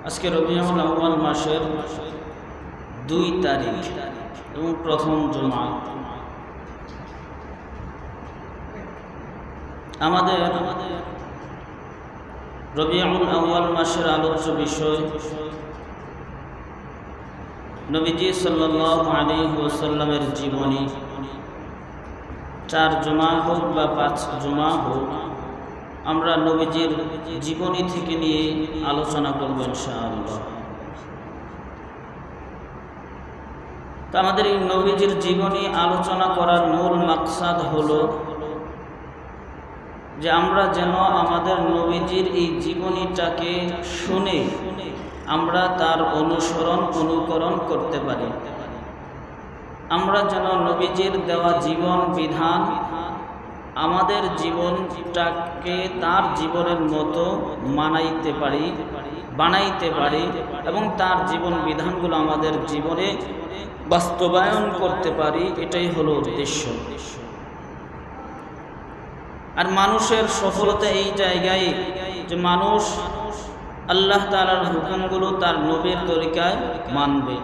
আজকে রবিউল আউয়াল মাসের 2 তারিখ এবং প্রথম জুমা। আমাদের রবিউল আউয়াল মাসের আলোচ্য বিষয় নবীজি সাল্লাল্লাহু আলাইহি ওয়াসাল্লামের জীবনী। 4 জুমা হোক বা 5 জুমা হোক, আমরা নবীজির জীবনী থেকে নিয়ে আলোচনা করব ইনশাআল্লাহ। তো আমাদের এই নবীজির জীবনী আলোচনা করার মূল মাকসাদ হলো যে আমরা যেন আমাদের নবীজির এই জীবনীটাকে শুনে আমরা তার অনুকরণ করতে পারি। আমরা যেন নবীজির দেওয়া জীবন বিধান আমাদের জীবনটাকে তার জীবনের মতো বানাইতে পারি এবং তার জীবন বিধানগুলো আমাদের জীবনে বাস্তবায়ন করতে পারি। এটাই হলো উদ্দেশ্য। আর মানুষের সফলতা এই জায়গায় যে মানুষ আল্লাহ তাআলার হুকুমগুলো তার নবীর তরিকায় মানবে।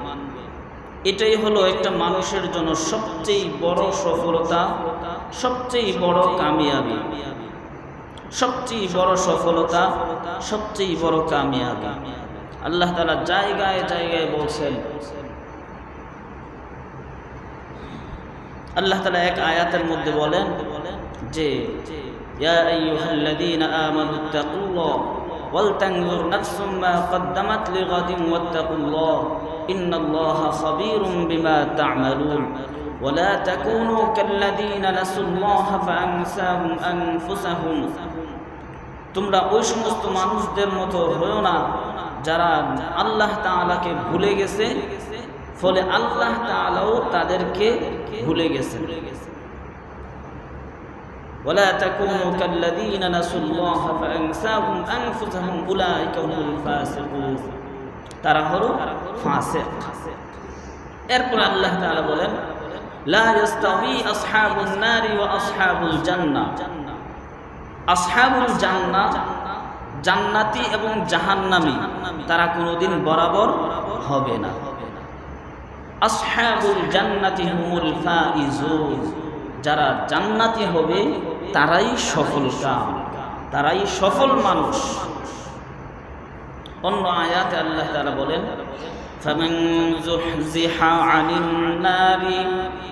এটাই হলো একটা মানুষের জন্য সবচেয়ে বড় সফলতা, সবচেয়ে বড় কামিয়াবি, সবচেয়ে বড় সফলতা, সবচেয়ে বড় কামিয়াবি। আল্লাহ তাআলা জায়গায় জায়গায় বলছেন। আল্লাহ তাআলা এক আয়াতের মধ্যে বলেন যে ইয়া আইয়ুহাল্লাযীনা আমানুত্তাকুল্লাহ ওয়ালতানজুর নাফসুম মা কদ্দামাত লিগাদিন ওয়াত্তাকুল্লাহ ইন্নাল্লাহা খাবীরুম বিমা তা'মালুন ওয়া লা তাকুনু কাল্লাযীনা নাসুল্লাহা ফাআনসাহুম আনফুসাহুম। তোমরা ওই সমস্ত মানুষদের মতো হয়ো না যারা আল্লাহ তাআলাকে ভুলে গেছে, ফলে আল্লাহ তাআলাও তাদেরকে ভুলে গেছেন। ওয়ালা তাকুনু কাল্লাযীনা নাসুল্লাহা ফাআনসাহুম আনফুসাহুম উলাইকা হুমুল ফাসিকুন। তারা হলো ফাসিক। এরপর আল্লাহ তাআলা বলেন লা ইস্তাওয়ি আসহাবুন নারি ওয়া আসহাবুল জান্নাহ। আসহাবুল জান্নাহ জান্নাতি এবং জাহান্নামী তারা কোনোদিন বরাবর হবে না। আসহাবুল জান্নাতি হুমুল ফাইজুন। যারা জান্নাতি হবে তারাই সফল কাম, তারাই সফল মানুষ। অন্য আয়াতে আল্লাহ তাআলা বলেন ফামান যুহজিহা আনিন নারি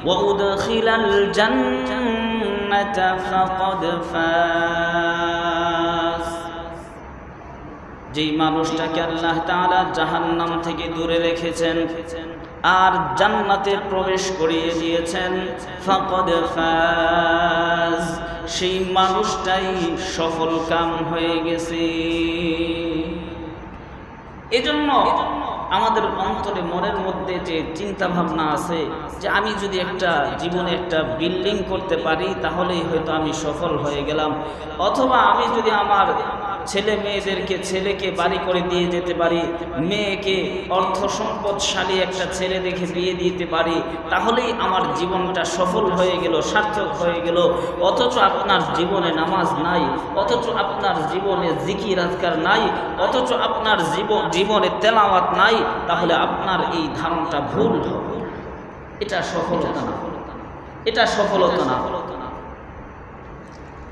ওয়া উদখিলাল জান্নাতা ফাকাদ ফাজ। যেই মানুষটাকে আল্লাহ তাআলা জাহান্নাম থেকে দূরে রেখেছেন আর জান্নাতে প্রবেশ করিয়ে দিয়েছেন, ফাকাদ ফাজ, সেই মানুষটাই সফল কাম হয়ে গেছে। এজন্য আমাদের অন্তরে মনের মধ্যে যে চিন্তা ভাবনা আছে যে আমি যদি একটা জীবনে একটা বিল্ডিং করতে পারি তাহলেই হয়তো আমি সফল হয়ে গেলাম, অথবা আমি যদি আমার ছেলেকে বাড়ি করে দিয়ে যেতে পারি, মেয়েকে অর্থ সম্পদশালী একটা ছেলে দেখে বিয়ে দিতে পারি, তাহলেই আমার জীবনটা সফল হয়ে গেল, সার্থক হয়ে গেল। অথচ আপনার জীবনে নামাজ নাই, অথচ আপনার জীবনে জিকির আজকার নাই, অথচ আপনার জীবনে তেলাওয়াত নাই, তাহলে আপনার এই ধারণাটা ভুল হবে। এটা সফলতা না, এটা সফলতা না।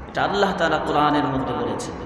এটা আল্লাহ তাআলা কোরআনের মধ্যে বলেছেন।